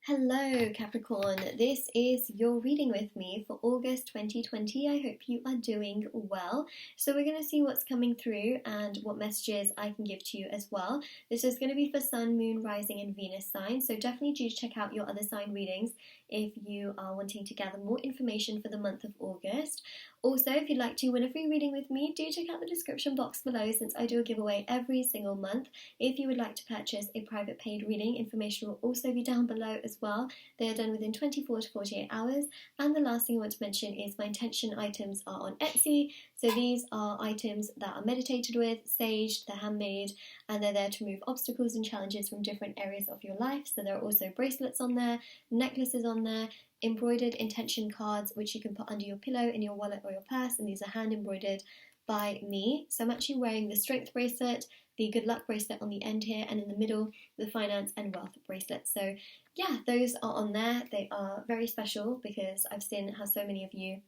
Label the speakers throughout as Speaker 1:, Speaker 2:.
Speaker 1: Hello Capricorn, this is your reading with me for August 2020. I hope you are doing well. So we're going to see what's coming through and what messages I can give to you as well. This is going to be for Sun, Moon, Rising and Venus signs, so definitely do check out your other sign readings if you are wanting to gather more information for the month of August. Also, if you'd like to win a free reading with me, do check out the description box below since I do a giveaway every single month. If you would like to purchase a private paid reading, information will also be down below as well. They are done within 24 to 48 hours. And the last thing I want to mention is my intention items are on Etsy. So these are items that are meditated with, saged, they're handmade, and they're there to remove obstacles and challenges from different areas of your life. So there are also bracelets on there, necklaces on there, embroidered intention cards which you can put under your pillow, in your wallet or your purse, and these are hand embroidered by me. So I'm actually wearing the strength bracelet, the good luck bracelet on the end here, and in the middle the finance and wealth bracelet. So yeah, those are on there. They are very special because I've seen how so many of you,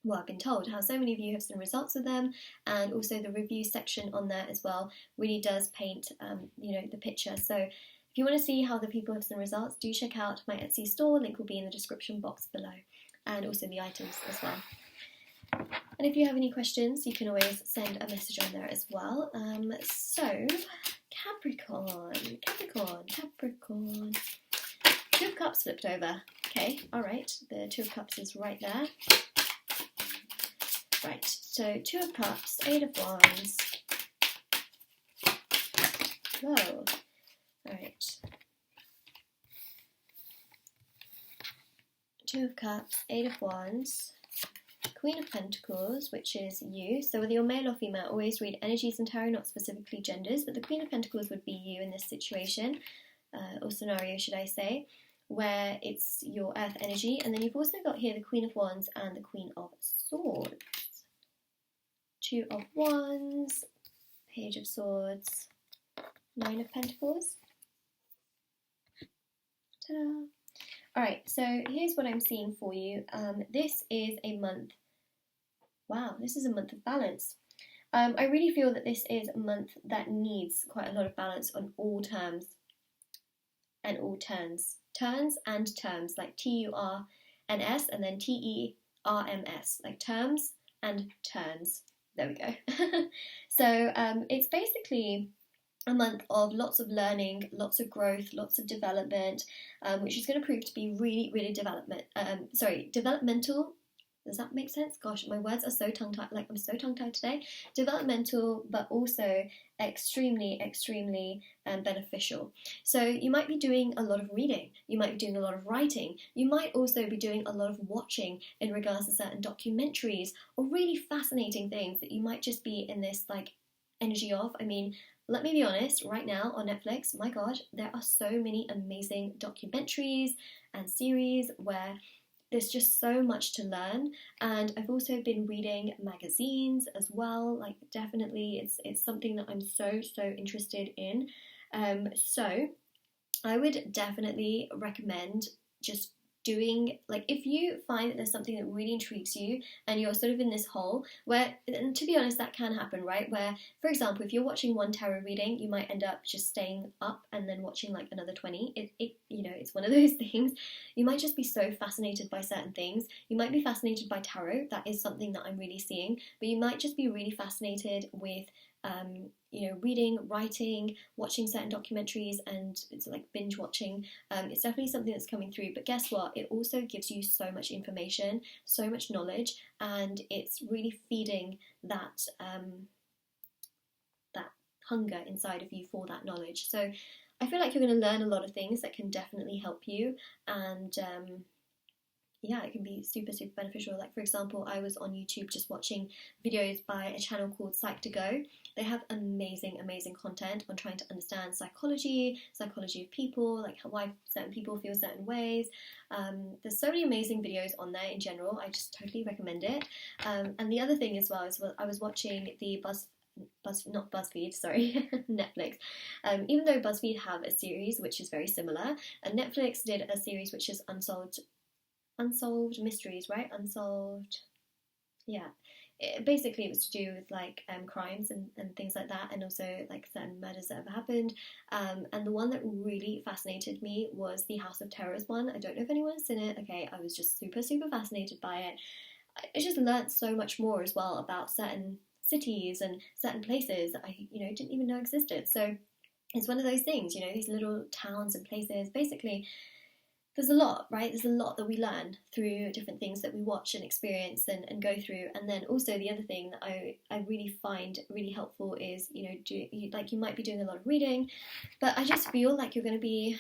Speaker 1: well, I've been told how so many of you have seen results with them, and also the review section on there as well really does paint the picture. So if you want to see how the people have seen results, do check out my Etsy store, link will be in the description box below, and also the items as well. And if you have any questions, you can always send a message on there as well. So, Capricorn. Two of Cups flipped over. Okay, alright, the Two of Cups is right there. Right, so Two of Cups, Eight of Wands. Whoa. Alright. Two of Cups, Eight of Wands, Queen of Pentacles, which is you. So whether you're male or female, always read energies in tarot, not specifically genders, but the Queen of Pentacles would be you in this situation, or scenario should I say, where it's your earth energy. And then you've also got here the Queen of Wands and the Queen of Swords. Two of Wands, Page of Swords, Nine of Pentacles. Ta-da! Alright, so here's what I'm seeing for you. This is a month. Wow, this is a month of balance. I really feel that this is a month that needs quite a lot of balance on all terms and all turns. Turns and terms, like T-U-R-N-S and then T-E-R-M-S, like terms and turns. There we go. So it's basically a month of lots of learning, lots of growth, lots of development, which is going to prove to be really, really developmental. Does that make sense? Gosh, my words are so tongue-tied, like I'm so tongue-tied today. Developmental, but also extremely, extremely beneficial. So you might be doing a lot of reading, you might be doing a lot of writing, you might also be doing a lot of watching in regards to certain documentaries or really fascinating things that you might just be in this like energy of. I mean, let me be honest, right now on Netflix, my God, there are so many amazing documentaries and series where there's just so much to learn. And I've also been reading magazines as well, like definitely it's something that I'm so interested in. So I would definitely recommend just doing, like, if you find that there's something that really intrigues you and you're sort of in this hole where, and to be honest, that can happen, right? Where, for example, if you're watching one tarot reading, you might end up just staying up and then watching like another 20. It's one of those things. You might just be so fascinated by certain things. You might be fascinated by tarot. That is something that I'm really seeing. But you might just be really fascinated with reading, writing, watching certain documentaries, and it's like binge watching. It's definitely something that's coming through, but guess what? It also gives you so much information, so much knowledge, and it's really feeding that that hunger inside of you for that knowledge. So I feel like you're going to learn a lot of things that can definitely help you, and yeah, it can be super beneficial. Like, for example, I was on YouTube just watching videos by a channel called Psych2Go. They have amazing content on trying to understand psychology of people, like why certain people feel certain ways. There's so many amazing videos on there in general. I just totally recommend it. And the other thing as well is, I was watching the not BuzzFeed, sorry, Netflix. Even though BuzzFeed have a series which is very similar, and Netflix did a series which is Unsolved Mysteries, right? Yeah. basically it was to do with like crimes and things like that, and also like certain murders that have happened. And the one that really fascinated me was the House of Terrors one. I don't know if anyone's seen it. Okay, I was just super fascinated by it. I just learnt so much more as well about certain cities and certain places that I didn't even know existed. So it's one of those things, these little towns and places. Basically, there's a lot, right? There's a lot that we learn through different things that we watch and experience and go through. And then also the other thing that I really find really helpful is, you might be doing a lot of reading, but I just feel like you're going to be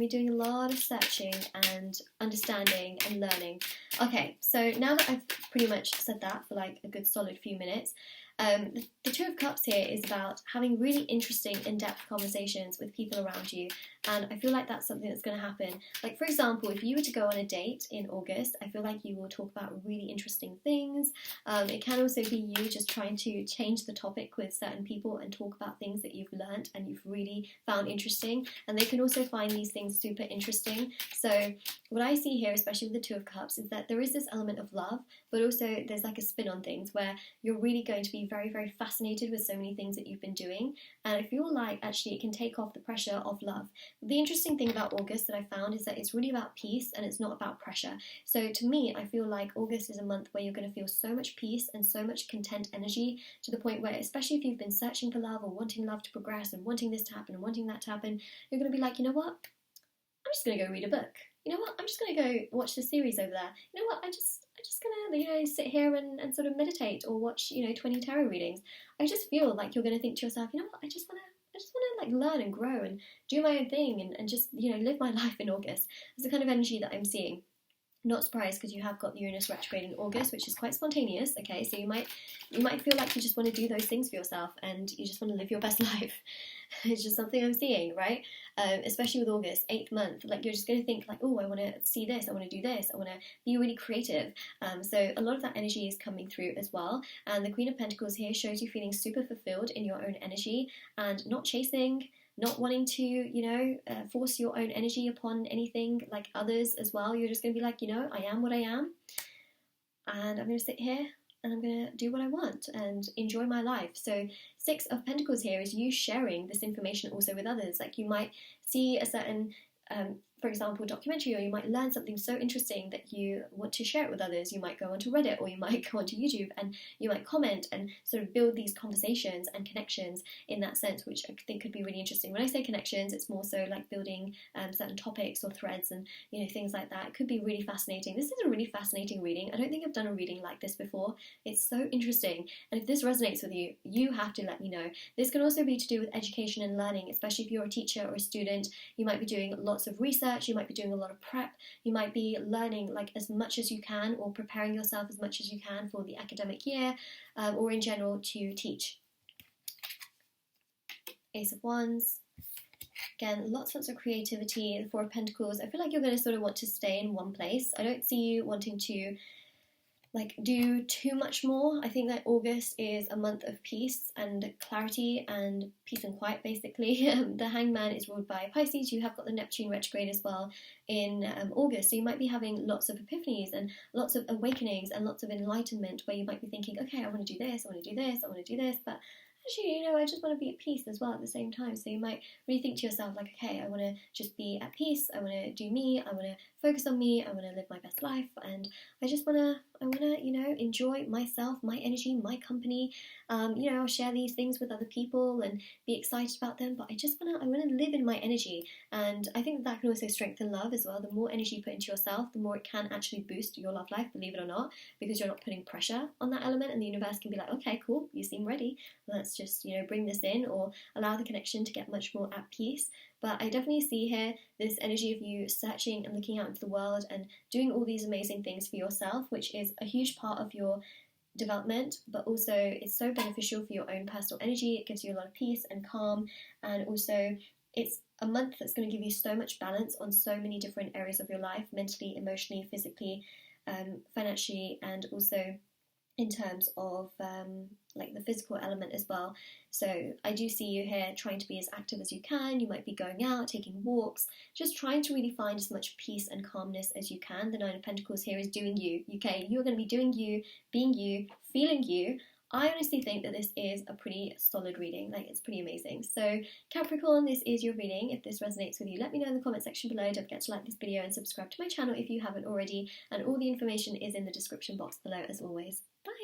Speaker 1: doing a lot of searching and understanding and learning. Okay, so now that I've pretty much said that for like a good solid few minutes, the Two of Cups here is about having really interesting, in-depth conversations with people around you, and I feel like that's something that's going to happen. Like, for example, if you were to go on a date in August, I feel like you will talk about really interesting things. It can also be you just trying to change the topic with certain people and talk about things that you've learnt and you've really found interesting, and they can also find these things super interesting. So what I see here, especially with the Two of Cups, is that there is this element of love, but also there's like a spin on things where you're really going to be very fascinated with so many things that you've been doing, and I feel like actually it can take off the pressure of love. The interesting thing about August that I found is that it's really about peace and it's not about pressure. So to me, I feel like August is a month where you're going to feel so much peace and so much content energy, to the point where, especially if you've been searching for love or wanting love to progress and wanting this to happen and wanting that to happen, you're going to be like, you know what, I'm just going to go read a book. You know what, I'm just going to go watch the series over there. You know what, I'm just going to sit here and sort of meditate or watch 20 tarot readings. I just feel like you're going to think to yourself, you know what, I just want to like learn and grow and do my own thing and just live my life in August. It's the kind of energy that I'm seeing. Not surprised, because you have got Uranus retrograde in August, which is quite spontaneous. Okay, so you might feel like you just want to do those things for yourself and you just want to live your best life. It's just something I'm seeing, right? Especially with August, 8th month, like you're just going to think like, oh, I want to see this, I want to do this, I want to be really creative. So a lot of that energy is coming through as well. And the Queen of Pentacles here shows you feeling super fulfilled in your own energy and not chasing, not wanting to, force your own energy upon anything like others as well. You're just going to be like, I am what I am, and I'm going to sit here and I'm going to do what I want and enjoy my life. So 6 of Pentacles here is you sharing this information also with others. Like, you might see a certain for example, documentary, or you might learn something so interesting that you want to share it with others. You might go onto Reddit, or you might go onto YouTube, and you might comment and sort of build these conversations and connections in that sense, which I think could be really interesting. When I say connections, it's more so like building certain topics or threads and things like that. It could be really fascinating. This is a really fascinating reading. I don't think I've done a reading like this before. It's so interesting, and if this resonates with you, you have to let me know. This can also be to do with education and learning, especially if you're a teacher or a student. You might be doing lots of research, you might be doing a lot of prep, you might be learning like as much as you can, or preparing yourself as much as you can for the academic year, or in general to teach. Ace of Wands. Again, lots of creativity. The Four of Pentacles. I feel like you're going to sort of want to stay in one place. I don't see you wanting to like do too much more. I think that August is a month of peace and clarity and peace and quiet, basically. The Hangman is ruled by Pisces. You have got the Neptune retrograde as well in August, so you might be having lots of epiphanies and lots of awakenings and lots of enlightenment, where you might be thinking, okay, I want to do this, I want to do this, I want to do this, but actually, I just want to be at peace as well at the same time. So you might really think to yourself, like, okay, I want to just be at peace, I want to do me, I want to focus on me, I want to live my best life, and I want to, enjoy myself, my energy, my company. I'll share these things with other people and be excited about them, but I want to live in my energy. And I think that can also strengthen love as well. The more energy you put into yourself, the more it can actually boost your love life, believe it or not, because you're not putting pressure on that element, and the universe can be like, okay, cool, you seem ready, let's just, bring this in, or allow the connection to get much more at peace. But I definitely see here this energy of you searching and looking out into the world and doing all these amazing things for yourself, which is a huge part of your development, but also it's so beneficial for your own personal energy. It gives you a lot of peace and calm, and also it's a month that's going to give you so much balance on so many different areas of your life, mentally, emotionally, physically, financially, and also in terms of like the physical element as well. So I do see you here trying to be as active as you can. You might be going out, taking walks, just trying to really find as much peace and calmness as you can. The Nine of Pentacles here is doing you. Okay, you're going to be doing you, being you, feeling you. I honestly think that this is a pretty solid reading. Like, it's pretty amazing. So Capricorn, this is your reading. If this resonates with you, let me know in the comment section below. Don't forget to like this video and subscribe to my channel if you haven't already. And all the information is in the description box below as always. Bye!